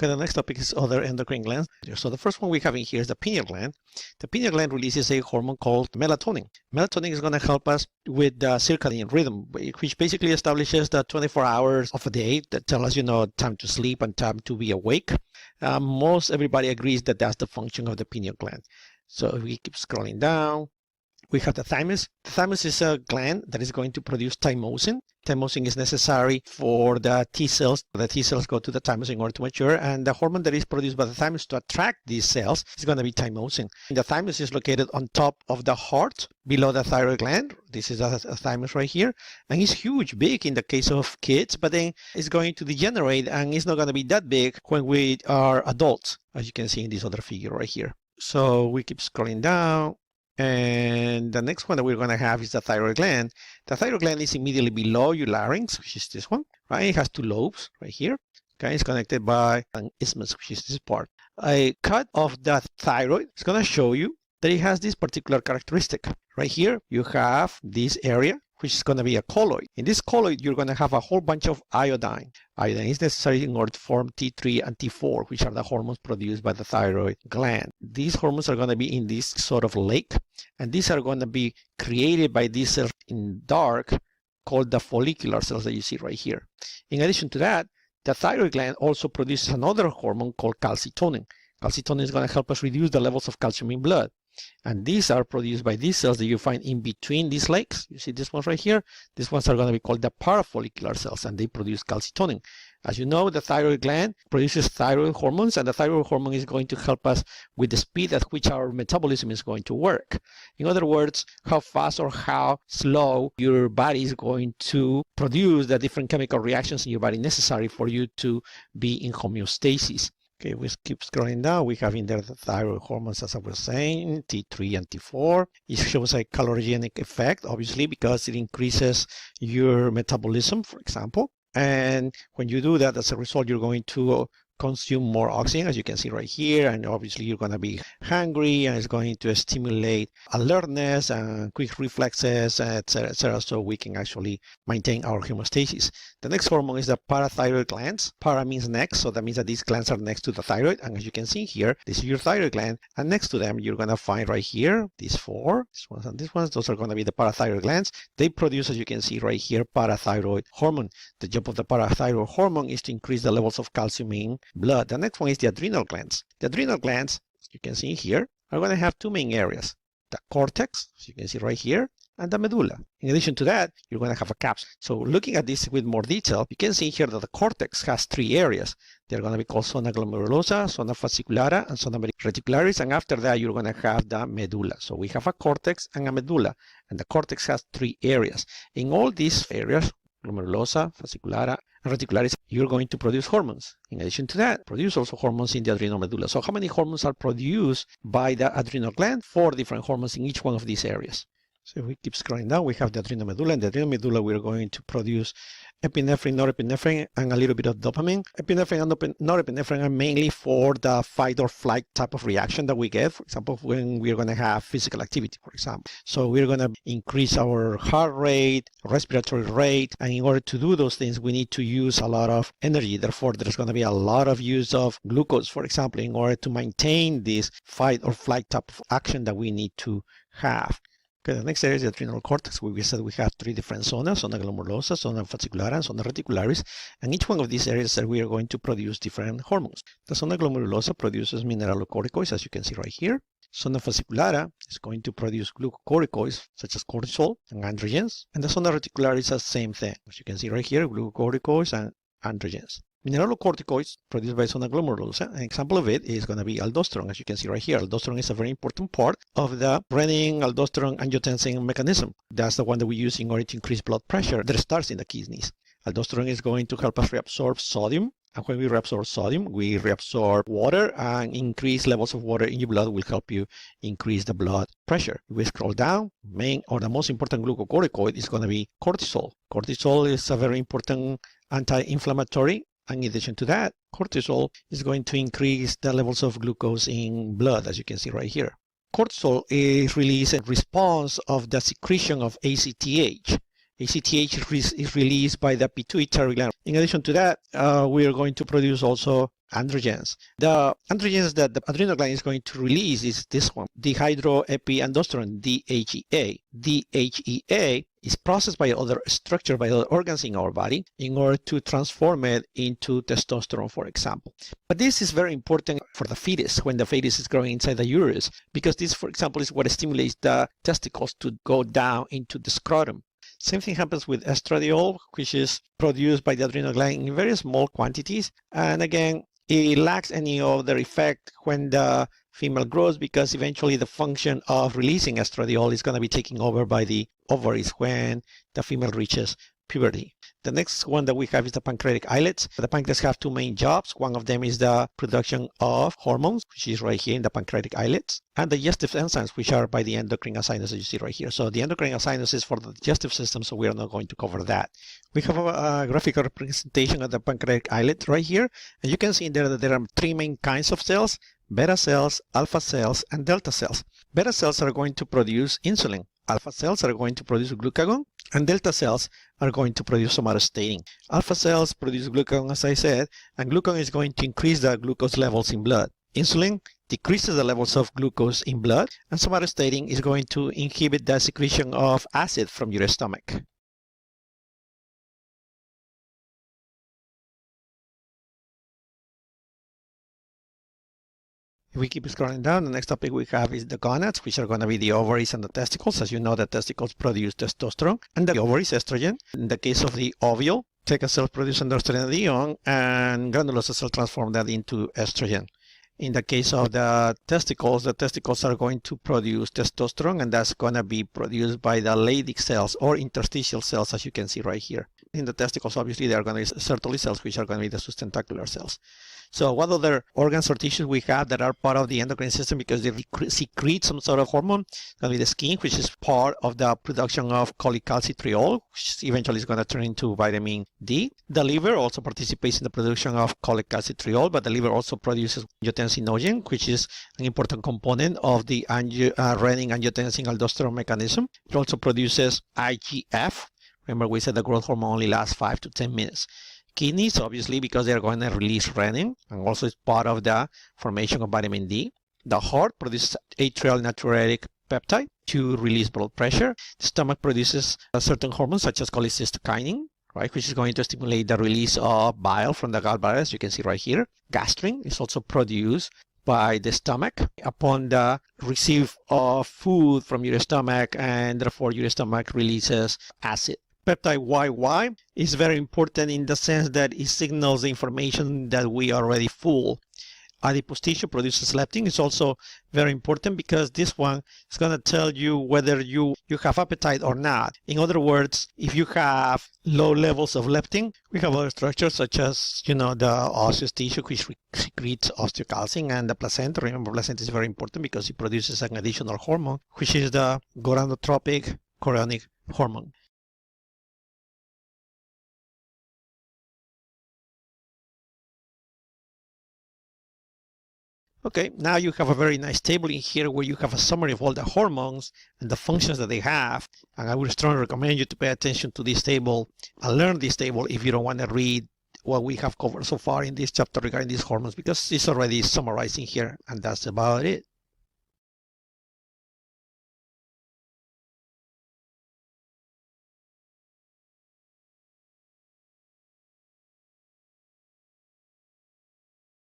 Okay, the next topic is other endocrine glands. So the first one we have in here is the pineal gland. The pineal gland releases a hormone called melatonin. Melatonin is going to help us with the circadian rhythm, which basically establishes the 24 hours of a day that tell us, time to sleep and time to be awake. Most everybody agrees that that's the function of the pineal gland. So if we keep scrolling down, we have the thymus. The thymus is a gland that is going to produce thymosin. Thymosin is necessary for the T cells. The T cells go to the thymus in order to mature, and the hormone that is produced by the thymus to attract these cells is going to be thymosin. The thymus is located on top of the heart, below the thyroid gland. This is a thymus right here, and it's huge, big in the case of kids, but then it's going to degenerate, and it's not going to be that big when we are adults, as you can see in this other figure right here. So we keep scrolling down. And the next one that we're going to have is the thyroid gland. The thyroid gland is immediately below your larynx, which is this one, right? It has two lobes right here. Okay, it's connected by an isthmus, which is this part. A cut of the thyroid is going to show you that it has this particular characteristic. Right here, you have this area, which is going to be a colloid. In this colloid, you're going to have a whole bunch of iodine. Iodine is necessary in order to form T3 and T4, which are the hormones produced by the thyroid gland. These hormones are going to be in this sort of lake, and these are going to be created by these cells in dark called the follicular cells that you see right here. In addition to that, the thyroid gland also produces another hormone called calcitonin. Calcitonin is going to help us reduce the levels of calcium in blood. And these are produced by these cells that you find in between these lakes. You see this one right here? These ones are going to be called the parafollicular cells, and they produce calcitonin. As you know, the thyroid gland produces thyroid hormones, and the thyroid hormone is going to help us with the speed at which our metabolism is going to work. In other words, how fast or how slow your body is going to produce the different chemical reactions in your body necessary for you to be in homeostasis. Okay, we keep scrolling down. We have in there the thyroid hormones, as I was saying, T3 and T4. It shows a calorigenic effect, obviously, because it increases your metabolism, for example. And when you do that, as a result, you're going to consume more oxygen, as you can see right here, and obviously you're going to be hungry, and it's going to stimulate alertness and quick reflexes, etc., so we can actually maintain our homeostasis. The next hormone is the parathyroid glands. Para means next, so that means that these glands are next to the thyroid, and as you can see here, this is your thyroid gland, and next to them you're going to find right here these four, this ones and these ones. Those are going to be the parathyroid glands. They produce, as you can see right here, parathyroid hormone. The job of the parathyroid hormone is to increase the levels of calcium in blood. The next one is the adrenal glands. The adrenal glands, as you can see here, are going to have two main areas: the cortex, as you can see right here, and the medulla. In addition to that, you're going to have a capsule. So looking at this with more detail, you can see here that the cortex has three areas. They're going to be called zona glomerulosa, zona fasciculara, and zona reticularis, and after that you're going to have the medulla. So we have a cortex and a medulla, and the cortex has three areas. In all these areas, glomerulosa, fasciculara, and reticularis, you're going to produce hormones. In addition to that, produce also hormones in the adrenal medulla. So how many hormones are produced by the adrenal gland? 4 different hormones in each one of these areas. So if we keep scrolling down, we have the adrenal medulla. In the adrenal medulla, we're going to produce epinephrine, norepinephrine, and a little bit of dopamine. Epinephrine and norepinephrine are mainly for the fight or flight type of reaction that we get. For example, when we're going to have physical activity, for example. So we're going to increase our heart rate, respiratory rate, and in order to do those things, we need to use a lot of energy. Therefore, there's going to be a lot of use of glucose, for example, in order to maintain this fight or flight type of action that we need to have. Okay, the next area is the adrenal cortex, where we said we have 3 different zonas: zona glomerulosa, zona fasciculara, and zona reticularis. And each one of these areas that we are going to produce different hormones. The zona glomerulosa produces mineralocorticoids, as you can see right here. Zona fasciculara is going to produce glucocorticoids, such as cortisol and androgens. And the zona reticularis is the same thing, as you can see right here, glucocorticoids and androgens. Mineralocorticoids produced by zona glomerulosa, an example of it is going to be aldosterone, as you can see right here. Aldosterone is a very important part of the renin-aldosterone-angiotensin mechanism. That's the one that we use in order to increase blood pressure that starts in the kidneys. Aldosterone is going to help us reabsorb sodium, and when we reabsorb sodium, we reabsorb water, and increased levels of water in your blood will help you increase the blood pressure. If we scroll down, the most important glucocorticoid is going to be cortisol. Cortisol is a very important anti-inflammatory. And in addition to that, cortisol is going to increase the levels of glucose in blood, as you can see right here. Cortisol is released in response of the secretion of ACTH. ACTH is released by the pituitary gland. In addition to that, we are going to produce also androgens. The androgens that the adrenal gland is going to release is this one, dehydroepiandrosterone, DHEA. DHEA is processed by other structures, by other organs in our body in order to transform it into testosterone, for example. But this is very important for the fetus when the fetus is growing inside the uterus, because this, for example, is what stimulates the testicles to go down into the scrotum. Same thing happens with estradiol, which is produced by the adrenal gland in very small quantities. And again, it lacks any other effect when the female grows, because eventually the function of releasing estradiol is going to be taken over by the ovaries when the female reaches puberty. The next one that we have is the pancreatic islets. The pancreas have two main jobs. One of them is the production of hormones, which is right here in the pancreatic islets, and the digestive enzymes, which are by the endocrine acids, as you see right here. So the endocrine acids is for the digestive system, so we are not going to cover that. We have a graphical representation of the pancreatic islet right here, and you can see in there that there are three main kinds of cells: beta cells, alpha cells, and delta cells. Beta cells are going to produce insulin. Alpha cells are going to produce glucagon, and delta cells are going to produce somatostatin. Alpha cells produce glucagon, as I said, and glucagon is going to increase the glucose levels in blood. Insulin decreases the levels of glucose in blood, and somatostatin is going to inhibit the secretion of acid from your stomach. If we keep scrolling down, the next topic we have is the gonads, which are going to be the ovaries and the testicles. As you know, the testicles produce testosterone and the ovaries estrogen. In the case of the ovule, theca cells produce androstenedione and granulosa cells transform that into estrogen. In the case of the testicles are going to produce testosterone, and that's going to be produced by the Leydig cells or interstitial cells, as you can see right here. In the testicles, obviously, there are going to be Sertoli cells, which are going to be the sustentacular cells. So what other organs or tissues we have that are part of the endocrine system because they secrete some sort of hormone? It's going to be the skin, which is part of the production of cholecalcitriol, which eventually is going to turn into vitamin D. The liver also participates in the production of cholecalcitriol, but the liver also produces angiotensinogen, which is an important component of the renin-angiotensin-aldosterone mechanism. It also produces IGF. Remember, we said the growth hormone only lasts 5 to 10 minutes. Kidneys, obviously, because they're going to release renin, and also it's part of the formation of vitamin D. The heart produces atrial natriuretic peptide to release blood pressure. The stomach produces certain hormones such as cholecystokinin, right, which is going to stimulate the release of bile from the gallbladder, as you can see right here. Gastrin is also produced by the stomach upon the receive of food from your stomach, and therefore your stomach releases acid. Peptide YY is very important in the sense that it signals the information that we are already full. Adipose tissue produces leptin. It's also very important because this one is going to tell you whether you have appetite or not. In other words, if you have low levels of leptin, we have other structures such as, the osseous tissue, which secretes osteocalcin, and the placenta. Remember, placenta is very important because it produces an additional hormone, which is the gonadotropic chorionic hormone. Okay, now you have a very nice table in here where you have a summary of all the hormones and the functions that they have. And I would strongly recommend you to pay attention to this table and learn this table if you don't want to read what we have covered so far in this chapter regarding these hormones, because it's already summarizing here, and that's about it.